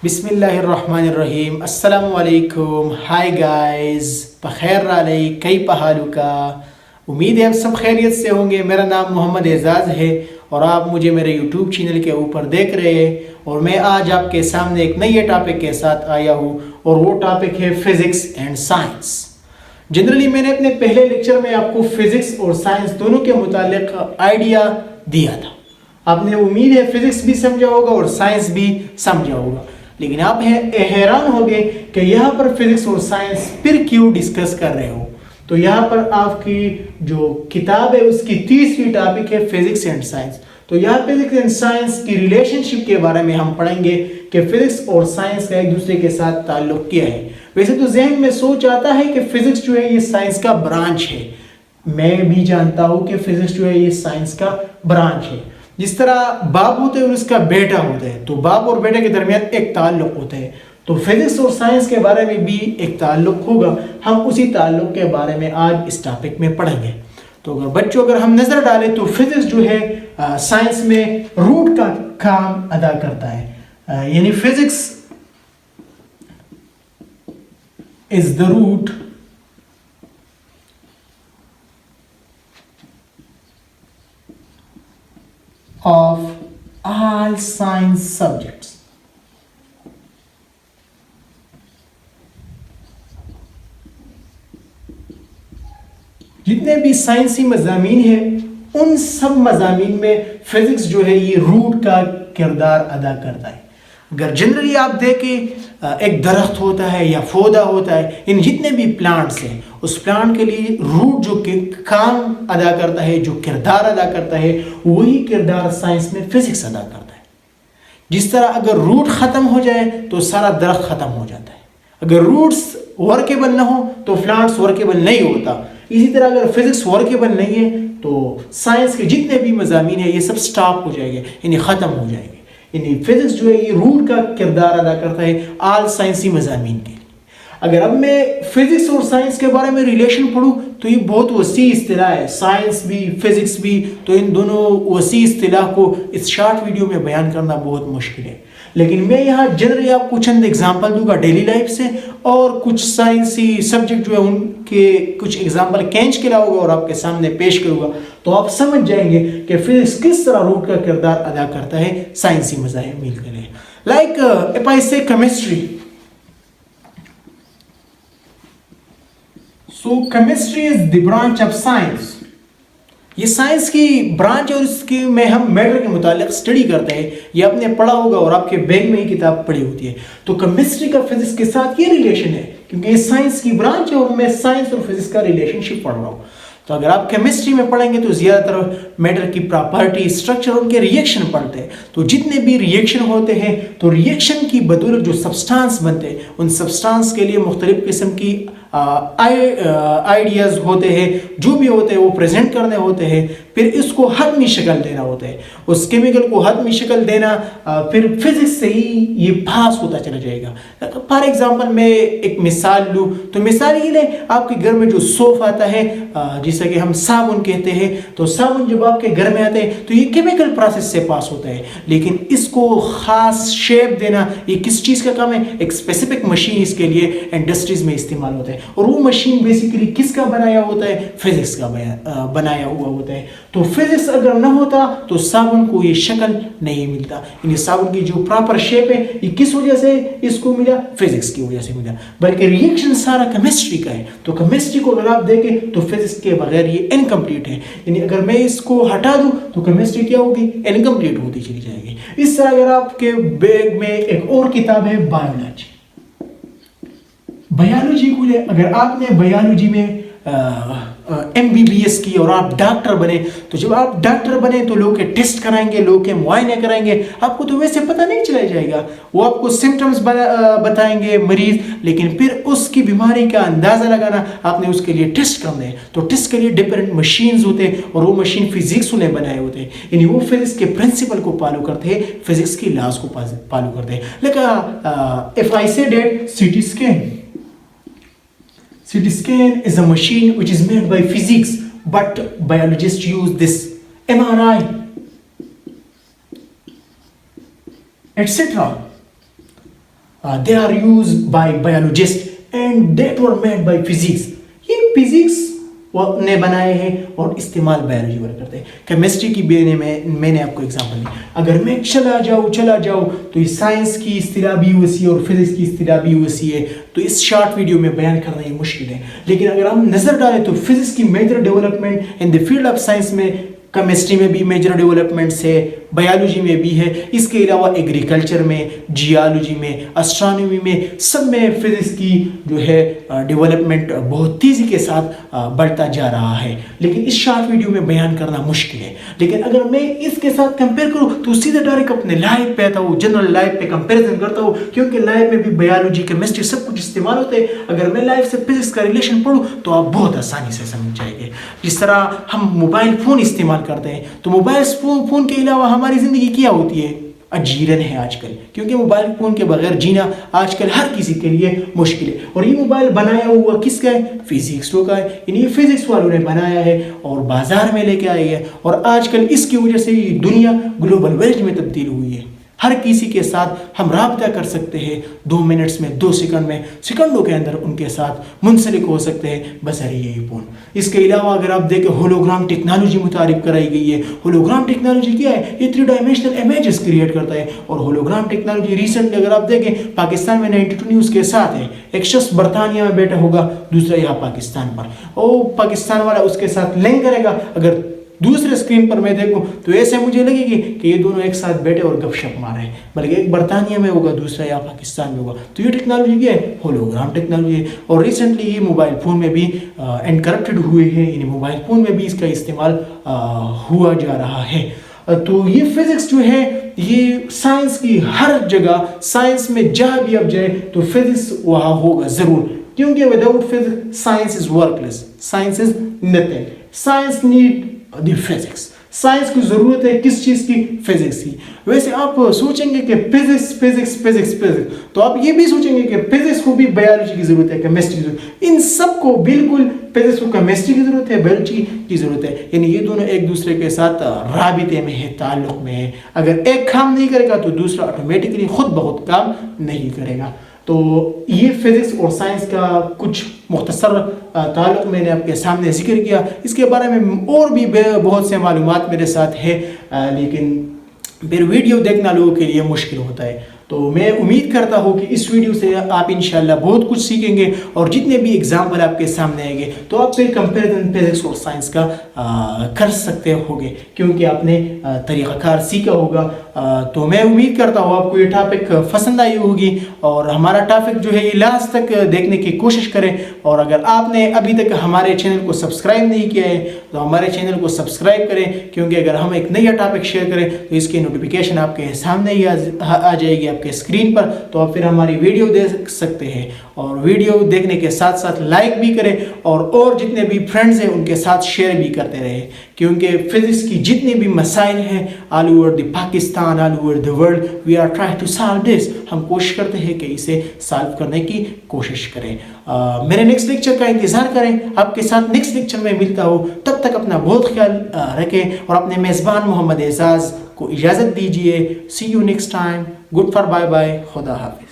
بسم الله الرحمن الرحیم السلام علیکم. ہائی گائز، بخیر علی کیف حالک؟ امید ہے آپ سب خیریت سے ہوں گے. میرا نام محمد اعزاز ہے اور آپ مجھے میرے یوٹیوب چینل کے اوپر دیکھ رہے ہیں. اور میں آج آپ کے سامنے ایک نئے ٹاپک کے ساتھ آیا ہوں اور وہ ٹاپک ہے فزکس اینڈ سائنس. جنرلی میں نے اپنے پہلے لیکچر میں آپ کو فزکس اور سائنس دونوں کے متعلق آئیڈیا دیا تھا. آپ نے امید ہے فزکس بھی سمجھا ہوگا اور سائنس بھی سمجھا ہوگا. لیکن آپ حیران ہو گئے کہ یہاں پر فزکس اور سائنس پھر کیوں ڈسکس کر رہے ہو. تو یہاں پر آپ کی جو کتاب ہے اس کی تیسری ٹاپک ہے فزکس اینڈ سائنس. تو یہاں فزکس اینڈ سائنس کی ریلیشن شپ کے بارے میں ہم پڑھیں گے کہ فزکس اور سائنس کا ایک دوسرے کے ساتھ تعلق کیا ہے. ویسے تو ذہن میں سوچ آتا ہے کہ فزکس جو ہے یہ سائنس کا برانچ ہے. میں بھی جانتا ہوں کہ فزکس جو ہے یہ سائنس کا برانچ ہے. جس طرح باپ ہوتے ہیں اور اس کا بیٹا ہوتا ہے تو باپ اور بیٹے کے درمیان ایک تعلق ہوتا ہے. تو فزکس اور سائنس کے بارے میں بھی ایک تعلق ہوگا. ہم اسی تعلق کے بارے میں آج اس ٹاپک میں پڑھیں گے. تو اگر ہم نظر ڈالیں تو فزکس جو ہے سائنس میں روٹ کا کام ادا کرتا ہے. یعنی physics is the root of all science subjects. جتنے بھی سائنسی مضامین ہیں ان سب مضامین میں فزکس جو ہے یہ روٹ کا کردار ادا کرتا ہے. اگر جنرلی آپ دیکھیں ایک درخت ہوتا ہے یا پودا ہوتا ہے، ان جتنے بھی پلانٹس ہیں اس پلانٹ کے لیے روٹ جو کام ادا کرتا ہے، جو کردار ادا کرتا ہے، وہی کردار سائنس میں فزکس ادا کرتا ہے. جس طرح اگر روٹ ختم ہو جائے تو سارا درخت ختم ہو جاتا ہے. اگر روٹس ورکیبل نہ ہو تو پلانٹس ورکیبل نہیں ہوتا. اسی طرح اگر فزکس ورکیبل نہیں ہے تو سائنس کے جتنے بھی مضامین ہیں یہ سب سٹاپ ہو جائے گے، یعنی ختم ہو جائے گے. یعنی فزکس جو ہے یہ روٹ کا کردار ادا کرتا ہے آل سائنسی مضامین کے لیے. اگر اب میں فزکس اور سائنس کے بارے میں ریلیشن پڑھوں تو یہ بہت وسیع اصطلاح ہے. سائنس بھی فزکس بھی، تو ان دونوں وسیع اصطلاح کو اس شارٹ ویڈیو میں بیان کرنا بہت مشکل ہے. لیکن میں یہاں جنرلی آپ کو چند اگزامپل دوں گا ڈیلی لائف سے، اور کچھ سائنسی سبجیکٹ جو ہے ان کے کچھ اگزامپل کھینچ کے لاؤں گا اور آپ کے سامنے پیش کروں گا. تو آپ سمجھ جائیں گے کہ فزکس کس طرح روٹ کا کردار ادا کرتا ہے سائنسی مضامین کے لیے. Like if I say chemistry. So chemistry is the branch of science. یہ سائنس کی برانچ ہے اور اس کی میں ہم میٹر کے متعلق اسٹڈی کرتے ہیں. یہ آپ نے پڑھا ہوگا اور آپ کے بیگ میں ہی کتاب پڑھی ہوتی ہے. تو کیمسٹری کا فزکس کے ساتھ یہ ریلیشن ہے کیونکہ یہ سائنس کی برانچ ہے اور میں سائنس اور فزکس کا ریلیشن شپ پڑھ رہا ہوں. تو اگر آپ کیمسٹری میں پڑھیں گے تو زیادہ تر میٹر کی پراپرٹی، اسٹرکچر اور ان کے ریئیکشن پڑھتے ہیں. تو جتنے بھی ریئیکشن ہوتے ہیں تو ریئیکشن کی بدولت جو سبسٹانس بنتے ہیں ان سبسٹانس کے لیے مختلف قسم کی آئیڈیاز ہوتے ہیں، جو بھی ہوتے ہیں وہ پریزنٹ کرنے ہوتے ہیں. پھر اس کو حتمی شکل دینا ہوتا ہے. اس کیمیکل کو حتمی شکل دینا پھر فزکس سے ہی یہ پاس ہوتا چلا جائے گا. فار ایگزامپل میں ایک مثال لوں تو مثال یہ لیں، آپ کے گھر میں جو سوپ آتا ہے جسے کہ ہم صابن کہتے ہیں، تو صابن جب آپ کے گھر میں آتے ہیں تو یہ کیمیکل پروسیس سے پاس ہوتا ہے. لیکن اس کو خاص شیپ دینا یہ کس چیز کا کام ہے؟ ایک اسپیسیفک مشین اس کے لیے انڈسٹریز میں استعمال ہوتا ہے. اور وہ مشین بیسیکلی کس کا بنایا ہوتا ہے؟ فزکس کا بنایا ہوا ہوتا ہے. تو فزکس اگر نہ ہوتا تو صابن کو یہ شکل نہیں ملتا. یعنی صابن کی جو پراپر شیپ ہے یہ کس وجہ سے اس کو ملا؟ فزکس کی وجہ سے ملا. بلکہ ریئیکشن سارا کیمسٹری کا ہے. تو کیمسٹری کو اگر آپ دیکھیں تو فزکس کے بغیر یہ انکمپلیٹ ہے. یعنی اگر میں اس کو ہٹا دوں تو کیمسٹری کیا ہوگی؟ انکمپلیٹ ہوتی چلی جائے گی. اس طرح اگر آپ کے بیگ میں ایک اور کتاب ہے بایولوجی. بایولوجی کو لے، اگر آپ نے بایولوجی میں MBBS کی اور آپ ڈاکٹر بنے تو جب آپ ڈاکٹر بنے تو لوگ کے ٹیسٹ کرائیں گے، لوگ کے معائنے کرائیں گے. آپ کو تو ویسے پتہ نہیں چلا جائے گا. وہ آپ کو سمٹمز بتائیں گے مریض، لیکن پھر اس کی بیماری کا اندازہ لگانا آپ نے اس کے لیے ٹیسٹ کرنے ہیں. تو ٹیسٹ کے لیے ڈفرینٹ مشینز ہوتے ہیں اور وہ مشین فزکس نے بنائے ہوتے ہیں. یعنی وہ فزکس کے پرنسپل کو فالو کرتے ہیں، فزکس کی لاز کو فالو کرتے ہیں. لیکن if I say that CT scan. CT scan is a machine which is made by physics, but biologists use this MRI, etc. they are used by biologists and that were made by physics. یہ physics نے بنائے ہیں اور استعمال biology پر کرتے ہیں. Chemistry کی میں نے آپ کو اگزامپل دی. اگر میں چلا جاؤں تو یہ سائنس کی اصطلاح بھی وسیع اور فزکس کی اصطلاح بھی وسیع ہے, تو اس شارٹ ویڈیو میں بیان کرنا یہ مشکل ہے. لیکن اگر ہم نظر ڈالیں تو فزکس کی major development in the field of science میں, کیمسٹری میں بھی میجر ڈیولپمنٹس ہے, بایولوجی میں بھی ہے, اس کے علاوہ ایگریکلچر میں, جیالوجی میں, اسٹرانومی میں, سب میں فزکس کی جو ہے ڈیولپمنٹ بہت تیزی کے ساتھ بڑھتا جا رہا ہے. لیکن اس شارٹ ویڈیو میں بیان کرنا مشکل ہے. لیکن اگر میں اس کے ساتھ کمپیئر کروں تو سیدھا ڈائریکٹ اپنے لائف پہ آتا ہوں, جنرل لائف پہ کمپیریزن کرتا ہوں, کیونکہ لائف میں بھی بایولوجی, کیمسٹری سب کچھ استعمال ہوتے ہیں. اگر میں لائف سے فزکس کا ریلیشن پڑھوں تو آپ بہت آسانی سے سمجھ جائیں گے. جس طرح ہم موبائل فون استعمال کرتے ہیں, تو موبائل فون کے علاوہ ہماری زندگی کیا ہوتی ہے؟ اجیرن ہے آج کل, کیونکہ موبائل فون کے بغیر جینا آج کل ہر کسی کے لیے مشکل ہے. اور یہ موبائل بنایا ہوا کس کا ہے؟ فزکس کا ہے. یعنی یہ فزکس والوں نے بنایا ہے اور بازار میں لے کے آئے ہے, اور آج کل اس کی وجہ سے یہ دنیا گلوبل ویلیج میں تبدیل ہوئی ہے. ہر کسی کے ساتھ ہم رابطہ کر سکتے ہیں 2 منٹس میں, 2 سیکنڈ میں, سیکنڈوں کے اندر ان کے ساتھ منسلک ہو سکتے ہیں بذریعہ یہ فون. اس کے علاوہ اگر آپ دیکھیں ہولوگرام ٹیکنالوجی متعارف کرائی گئی ہے. ہولوگرام ٹیکنالوجی کیا ہے؟ یہ 3 ڈائمینشنل امیجز کریٹ کرتا ہے. اور ہولوگرام ٹیکنالوجی ریسنٹلی اگر آپ دیکھیں پاکستان میں 92 نیوز کے ساتھ ہے. ایک شخص برطانیہ میں بیٹھا ہوگا, دوسرا یہاں پاکستان پر, اور پاکستان والا اس کے ساتھ لنک کرے گا. اگر دوسرے اسکرین پر میں دیکھوں تو ایسے مجھے لگے گی کہ یہ دونوں ایک ساتھ بیٹھے اور گپ شپ مارے ہیں, بلکہ ایک برطانیہ میں ہوگا, دوسرا یا پاکستان میں ہوگا. تو یہ ٹیکنالوجی کیا ہے؟ ہولوگرام ٹیکنالوجی ہے. اور ریسنٹلی یہ موبائل فون میں بھی انکرپٹڈ ہوئے ہیں, یعنی موبائل فون میں بھی اس کا استعمال ہوا جا رہا ہے. تو یہ فزکس جو ہے یہ سائنس کی ہر جگہ, سائنس میں جہاں بھی آپ جائیں تو فزکس وہاں ہوگا ضرور, کیونکہ without physics science is work less, science is nothing. Science need the physics. Science کی ضرورت ہے کس چیز کی؟ فزکس کی. ویسے آپ سوچیں گے کہ فزکس تو آپ یہ بھی سوچیں گے کہ فزکس کو بھی بایولوجی کی ضرورت ہے, کیمسٹری کی ضرورت ہے. ان سب کو بالکل فزکس کو کیمسٹری کی ضرورت ہے, بایولوجی کی ضرورت ہے. یعنی یہ دونوں ایک دوسرے کے ساتھ رابطے میں ہے, تعلق میں ہے. اگر ایک کام نہیں کرے گا تو دوسرا آٹومیٹکلی خود بخود کام نہیں کرے گا. تو یہ فزکس اور سائنس کا کچھ مختصر تعلق میں نے آپ کے سامنے ذکر کیا. اس کے بارے میں اور بھی بہت سے معلومات میرے ساتھ ہے, لیکن پھر ویڈیو دیکھنا لوگوں کے لیے مشکل ہوتا ہے. تو میں امید کرتا ہوں کہ اس ویڈیو سے آپ انشاءاللہ بہت کچھ سیکھیں گے, اور جتنے بھی اگزامپل آپ کے سامنے آئیں گے تو آپ پھر کمپیریزن فزکس اور سائنس کا کر سکتے ہوگے, کیونکہ آپ نے طریقہ کار سیکھا ہوگا. تو میں امید کرتا ہوں آپ کو یہ ٹاپک پسند آئی ہوگی, اور ہمارا ٹاپک جو ہے یہ لاسٹ تک دیکھنے کی کوشش کریں. اور اگر آپ نے ابھی تک ہمارے چینل کو سبسکرائب نہیں کیا ہے تو ہمارے چینل کو سبسکرائب کریں, کیونکہ اگر ہم ایک نیا ٹاپک شیئر کریں تو اس کی نوٹیفیکیشن آپ کے سامنے ہی آ جائے گی, آپ کے اسکرین پر. تو آپ پھر ہماری ویڈیو دیکھ سکتے ہیں, اور ویڈیو دیکھنے کے ساتھ ساتھ لائک بھی کریں, اور جتنے بھی فرینڈز ہیں ان کے ساتھ شیئر بھی کرتے رہیں, کیونکہ فزکس کی جتنے بھی مسائل ہیں all over the Pakistan, all over the world, we are try to solve this. ہم کوشش کرتے ہیں کہ اسے سالو کرنے کی کوشش کریں. میرے نیکسٹ لیکچر کا انتظار کریں, آپ کے ساتھ نیکسٹ لیکچر میں ملتا ہوں. تب تک اپنا بہت خیال رکھیں, اور اپنے میزبان محمد اعزاز کو اجازت دیجیے. See you next time. Good for bye bye. خدا حافظ.